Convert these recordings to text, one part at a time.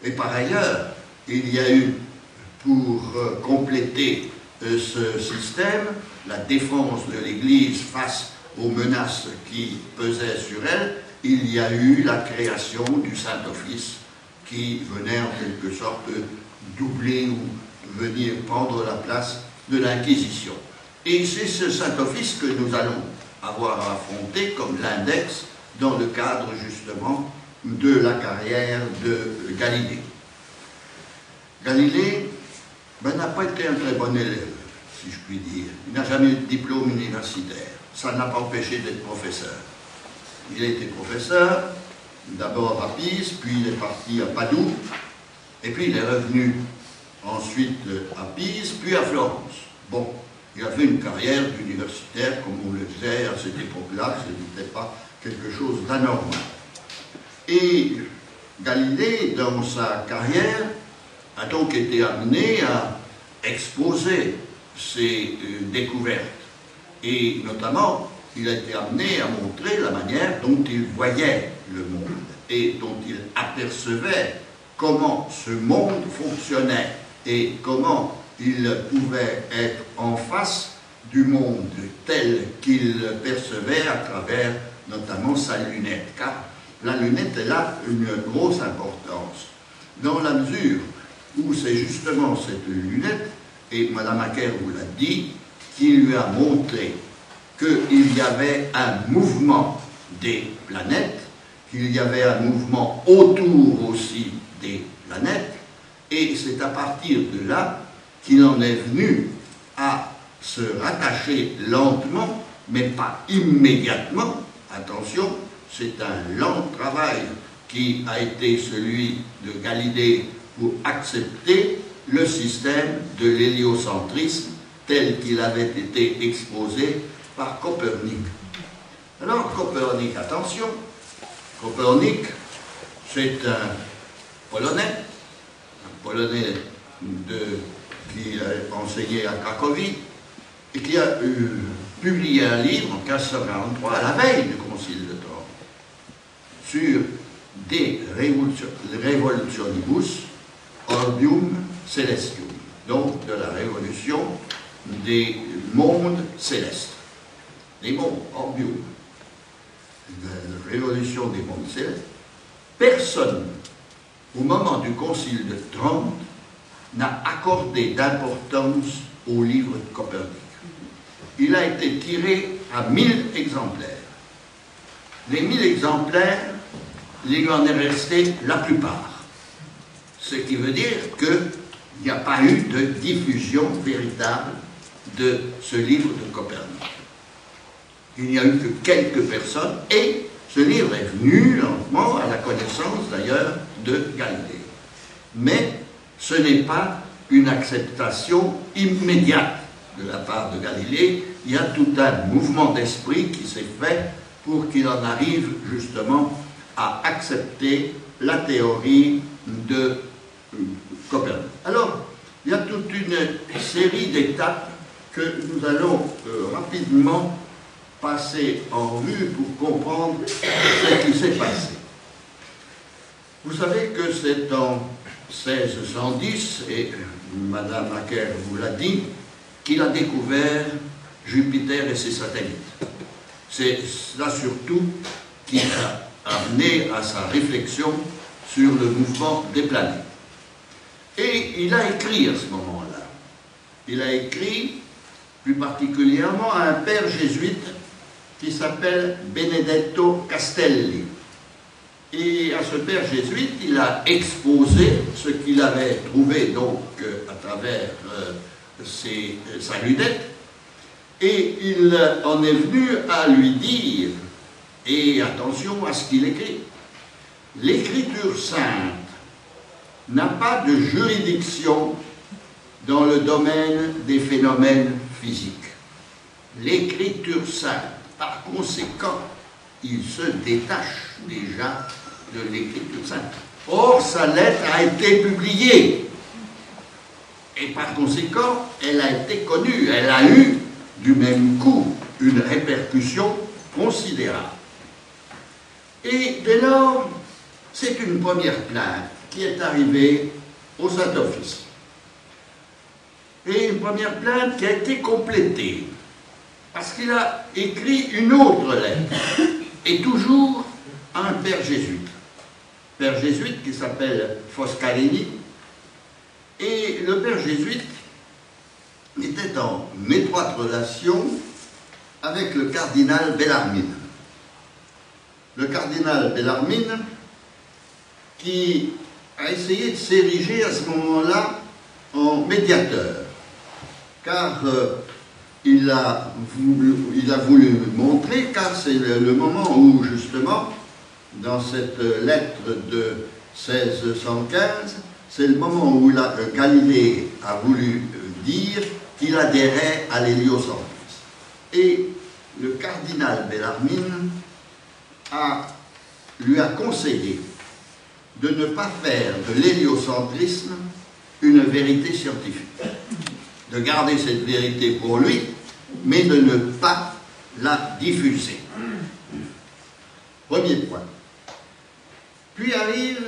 Et par ailleurs, il y a eu, pour compléter ce système, la défense de l'Église face aux menaces qui pesaient sur elle, il y a eu la création du Saint-Office qui venait en quelque sorte doubler ou venir prendre la place de l'Inquisition. Et c'est ce Saint-Office que nous allons avoir à affronter comme l'index dans le cadre justement de la carrière de Galilée. Galilée n'a pas été un très bon élève, si je puis dire. Il n'a jamais eu de diplôme universitaire. Ça ne l'a pas empêché d'être professeur. Il a été professeur, d'abord à Pise, puis il est parti à Padoue, et puis il est revenu ensuite à Pise, puis à Florence. Bon, il a fait une carrière d'universitaire, comme on le faisait à cette époque-là, ce n'était pas quelque chose d'anormal. Et Galilée, dans sa carrière, a donc été amené à exposer ses découvertes. Et notamment, il a été amené à montrer la manière dont il voyait le monde et dont il apercevait comment ce monde fonctionnait et comment il pouvait être en face du monde tel qu'il percevait à travers notamment sa lunette. Car la lunette, elle a une grosse importance, dans la mesure où c'est justement cette lunette, et Mme Acker vous l'a dit, qui lui a montré qu'il y avait un mouvement des planètes, qu'il y avait un mouvement autour aussi des planètes, et c'est à partir de là qu'il en est venu à se rattacher lentement, mais pas immédiatement, attention, c'est un lent travail qui a été celui de Galilée pour accepter le système de l'héliocentrisme tel qu'il avait été exposé par Copernic. Alors Copernic, attention, Copernic, c'est un Polonais qui a enseigné à Cracovie et qui a publié un livre en 1543, à la veille du Concile de Trente, sur De Revolutionibus Orbium Celestium, donc de la révolution des mondes célestes. Les mondes, Orbium, la révolution des mondes célestes. Personne, au moment du Concile de Trente, n'a accordé d'importance au livre de Copernic. Il a été tiré à 1000 exemplaires. Les 1000 exemplaires, il en est resté la plupart. Ce qui veut dire qu'il n'y a pas eu de diffusion véritable de ce livre de Copernic. Il n'y a eu que quelques personnes, et ce livre est venu lentement à la connaissance d'ailleurs de Galilée. Mais ce n'est pas une acceptation immédiate de la part de Galilée. Il y a tout un mouvement d'esprit qui s'est fait pour qu'il en arrive justement à accepter la théorie de Copernic. Alors, il y a toute une série d'étapes que nous allons rapidement passer en revue pour comprendre ce qui s'est passé. Vous savez que c'est en 1610, et Mme Acker vous l'a dit, qu'il a découvert Jupiter et ses satellites. C'est cela surtout qui a amené à sa réflexion sur le mouvement des planètes. Et il a écrit à ce moment-là. Il a écrit plus particulièrement à un père jésuite qui s'appelle Benedetto Castelli. Et à ce père jésuite, il a exposé ce qu'il avait trouvé donc à travers sa lunette, et il en est venu à lui dire, et attention à ce qu'il écrit, l'écriture sainte n'a pas de juridiction dans le domaine des phénomènes physiques. L'écriture sainte, par conséquent, il se détache déjà de l'écriture sainte. Or, sa lettre a été publiée. Et par conséquent, elle a été connue. Elle a eu, du même coup, une répercussion considérable. Et dès lors, c'est une première plainte qui est arrivé au Saint-Office. Et une première plainte qui a été complétée, parce qu'il a écrit une autre lettre, et toujours à un père jésuite. Père jésuite qui s'appelle Foscarini, et le père jésuite était en étroite relation avec le cardinal Bellarmine. Le cardinal Bellarmine qui a essayé de s'ériger à ce moment-là en médiateur, car il a voulu montrer, car c'est le moment où justement, dans cette lettre de 1615, c'est le moment où Galilée a voulu dire qu'il adhérait à l'héliocentrisme. Et le cardinal Bellarmine lui a conseillé de ne pas faire de l'héliocentrisme une vérité scientifique, de garder cette vérité pour lui, mais de ne pas la diffuser. Premier point. Puis arrive,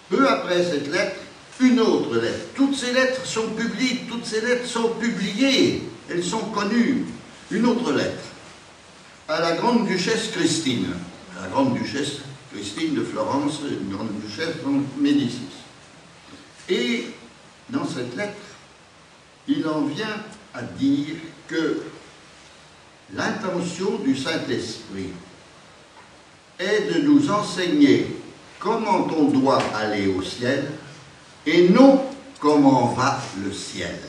peu après cette lettre, une autre lettre. Toutes ces lettres sont publiques, toutes ces lettres sont publiées, elles sont connues. Une autre lettre à la grande duchesse Christine, la grande duchesse Christine de Florence, une grande duchesse Médicis. Et dans cette lettre, il en vient à dire que l'intention du Saint-Esprit est de nous enseigner comment on doit aller au ciel et non comment va le ciel.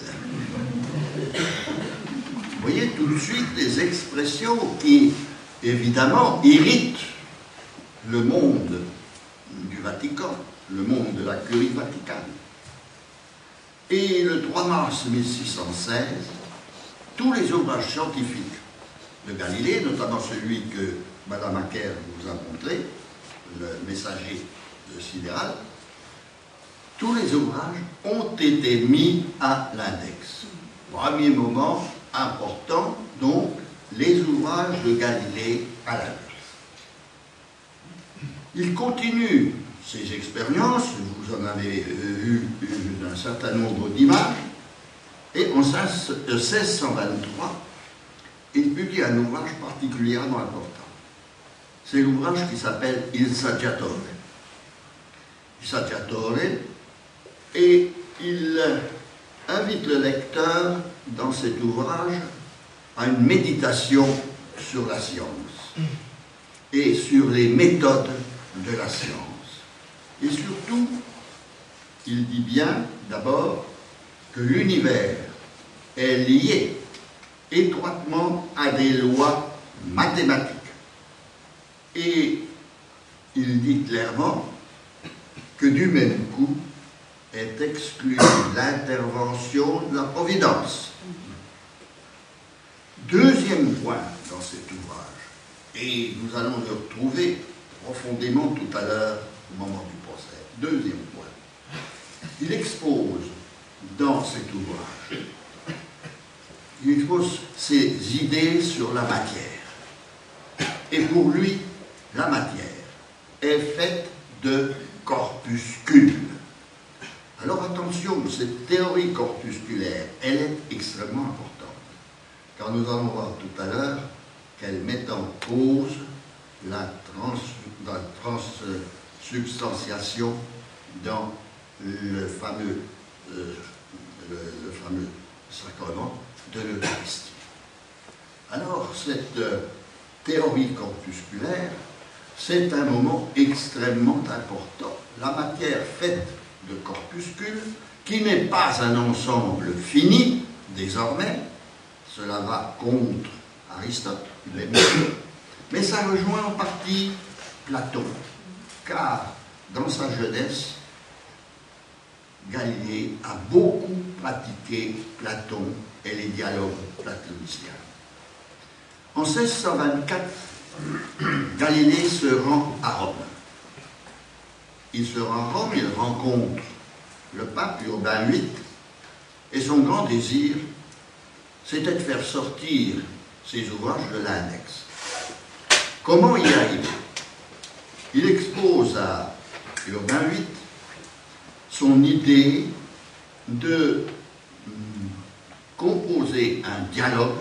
Vous voyez tout de suite des expressions qui, évidemment, irritent le monde du Vatican, le monde de la curie vaticane. Et le 3 mars 1616, tous les ouvrages scientifiques de Galilée, notamment celui que Madame Acker vous a montré, le messager sidéral, tous les ouvrages ont été mis à l'index. Premier moment important, donc, les ouvrages de Galilée à l'index. Il continue ces expériences, vous en avez eu un certain nombre d'images, et en 1623, il publie un ouvrage particulièrement important. C'est l'ouvrage qui s'appelle Il Saggiatore. Il Saggiatore, et il invite le lecteur dans cet ouvrage à une méditation sur la science et sur les méthodes de la science. Et surtout, il dit bien d'abord que l'univers est lié étroitement à des lois mathématiques. Et il dit clairement que du même coup est exclue l'intervention de la Providence. Deuxième point dans cet ouvrage, et nous allons le retrouver profondément tout à l'heure au moment du procès. Deuxième point, il expose dans cet ouvrage, il expose ses idées sur la matière. Et pour lui, la matière est faite de corpuscules. Alors attention, cette théorie corpusculaire, elle est extrêmement importante, car nous allons voir tout à l'heure qu'elle met en cause la transsubstantiation dans le fameux sacrement de l'Eucharistie. Alors, cette théorie corpusculaire, c'est un moment extrêmement important. La matière faite de corpuscules, qui n'est pas un ensemble fini, désormais, cela va contre Aristote, mais ça rejoint en partie Platon, car dans sa jeunesse, Galilée a beaucoup pratiqué Platon et les dialogues platoniciens. En 1624, Galilée se rend à Rome. Il se rend à Rome, il rencontre le pape Urbain VIII, et son grand désir, c'était de faire sortir ses ouvrages de l'index. Comment y arriver? Il expose à Urbain VIII son idée de composer un dialogue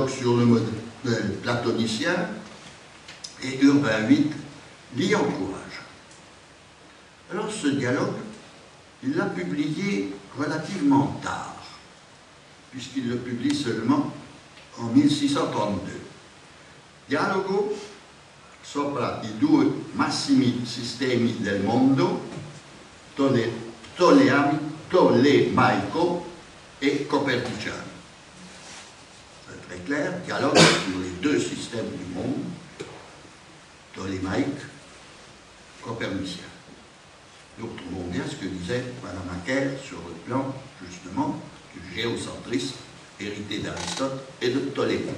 sur le modèle platonicien, et Urbain VIII l'y encourage. Alors ce dialogue, il l'a publié relativement tard, puisqu'il le publie seulement en 1632. Dialogo sopra i due massimi sistemi del mondo, tolemaico et coperniciano. C'est très clair, dialogue sur les deux systèmes du monde, tolémaïque, copernicien. Nous retrouvons bien ce que disait Madame Hacker sur le plan, justement, du géocentrisme hérité d'Aristote et de Ptolémée.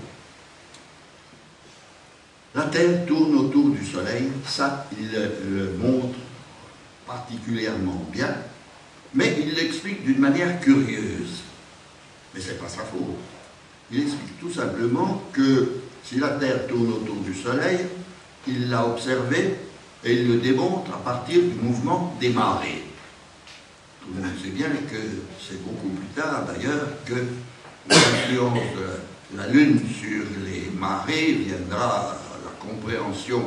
La Terre tourne autour du Soleil, ça, il le montre particulièrement bien, mais il l'explique d'une manière curieuse. Mais ce n'est pas sa faute. Il explique tout simplement que si la Terre tourne autour du Soleil, il l'a observé et il le démontre à partir du mouvement des marées. Tout le monde sait bien que c'est beaucoup plus tard d'ailleurs que l'influence de la Lune sur les marées viendra à la compréhension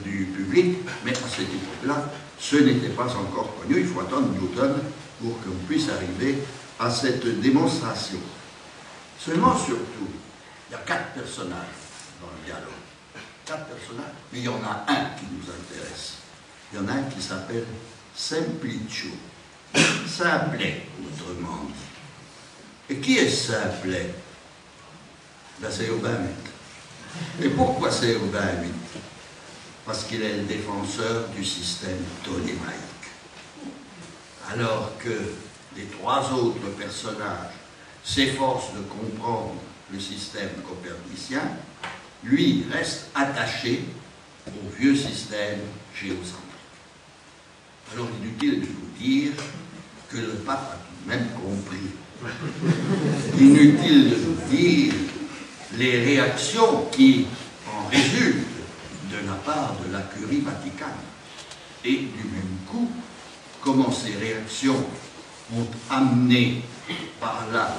du public, mais à cette époque-là, ce n'était pas encore connu. Il faut attendre Newton pour qu'on puisse arriver à cette démonstration. Seulement, surtout, il y a 4 personnages dans le dialogue. 4 personnages, mais il y en a un qui nous intéresse. Il y en a un qui s'appelle Simplicio. Simplet, autrement dit. Et qui est Simplet? Ben, c'est Urbain VIII. Et pourquoi c'est Urbain VIII? Parce qu'il est le défenseur du système ptolémaïque. Alors que les 3 autres personnages s'efforcent de comprendre le système copernicien, lui reste attaché au vieux système géocentrique. Alors inutile de vous dire que le pape a tout de même compris. Inutile de vous dire les réactions qui en résultent de la part de la curie vaticane. Et du même coup, comment ces réactions ont amené par là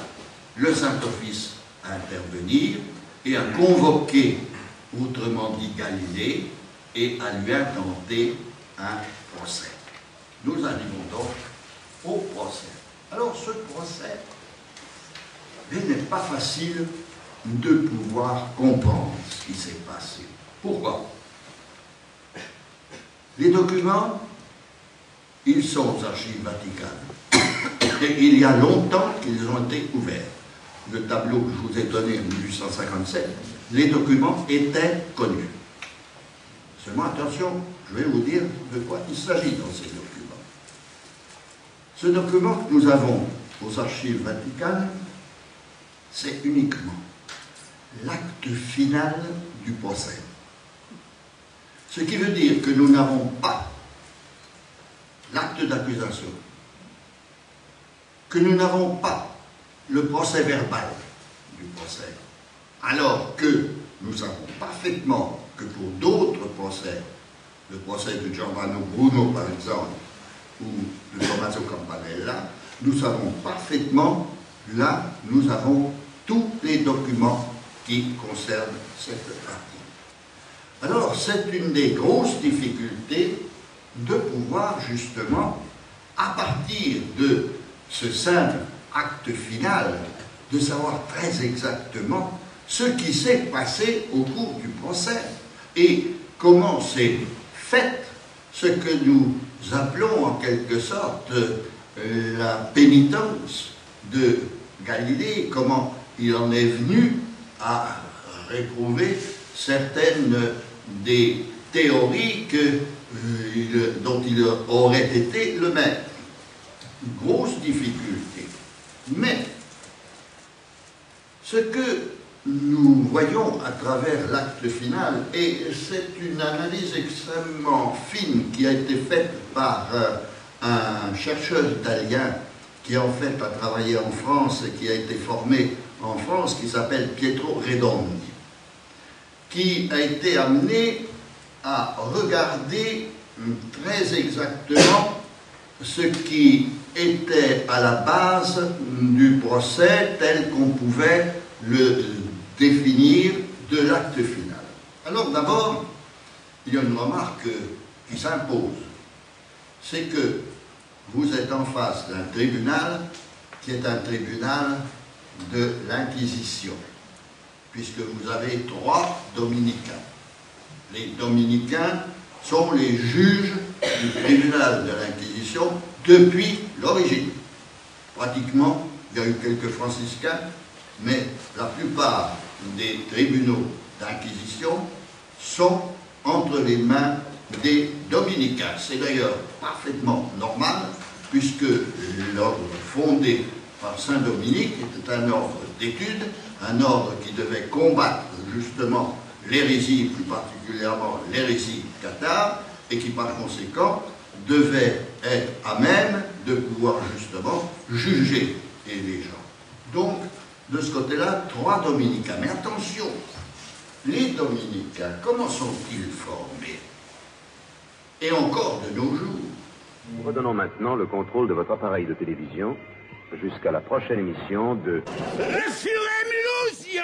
le Saint-Office à intervenir et à convoquer, autrement dit Galilée, et à lui intenter un procès. Nous arrivons donc au procès. Alors ce procès, il n'est pas facile de pouvoir comprendre ce qui s'est passé. Pourquoi? Les documents, ils sont aux archives vaticanes. Et il y a longtemps qu'ils ont été ouverts. Le tableau que je vous ai donné en 1857, les documents étaient connus. Seulement, attention, je vais vous dire de quoi il s'agit dans ces documents. Ce document que nous avons aux archives vaticanes, c'est uniquement l'acte final du procès. Ce qui veut dire que nous n'avons pas l'acte d'accusation, que nous n'avons pas le procès verbal du procès, alors que nous savons parfaitement que pour d'autres procès, le procès de Giordano Bruno par exemple, ou de Tommaso Campanella, nous savons parfaitement, là, nous avons tous les documents qui concernent cette partie. Alors, c'est une des grosses difficultés de pouvoir justement, à partir de ce simple acte final, de savoir très exactement ce qui s'est passé au cours du procès et comment s'est fait ce que nous appelons en quelque sorte la pénitence de Galilée, comment il en est venu à réprouver certaines des théories dont il aurait été le maître. Une grosse difficulté. Mais ce que nous voyons à travers l'acte final, et c'est une analyse extrêmement fine qui a été faite par un chercheur italien qui en fait a travaillé en France et qui a été formé en France, qui s'appelle Pietro Redondi, qui a été amené à regarder très exactement ce qui était à la base du procès tel qu'on pouvait le définir de l'acte final. Alors d'abord, il y a une remarque qui s'impose, c'est que vous êtes en face d'un tribunal qui est un tribunal de l'Inquisition, puisque vous avez 3 dominicains. Les dominicains sont les juges du tribunal de l'Inquisition depuis l'origine. Pratiquement, il y a eu quelques franciscains, mais la plupart des tribunaux d'Inquisition sont entre les mains des dominicains. C'est d'ailleurs parfaitement normal, puisque l'ordre fondé par Saint Dominique était un ordre d'études, un ordre qui devait combattre justement l'hérésie, plus particulièrement l'hérésie cathare, et qui par conséquent devait être à même de pouvoir justement juger les gens. Donc, de ce côté-là, 3 dominicains. Mais attention, les dominicains, comment sont-ils formés? Et encore de nos jours. Nous redonnons maintenant le contrôle de votre appareil de télévision jusqu'à la prochaine émission de... Assurez-moi, Lucien!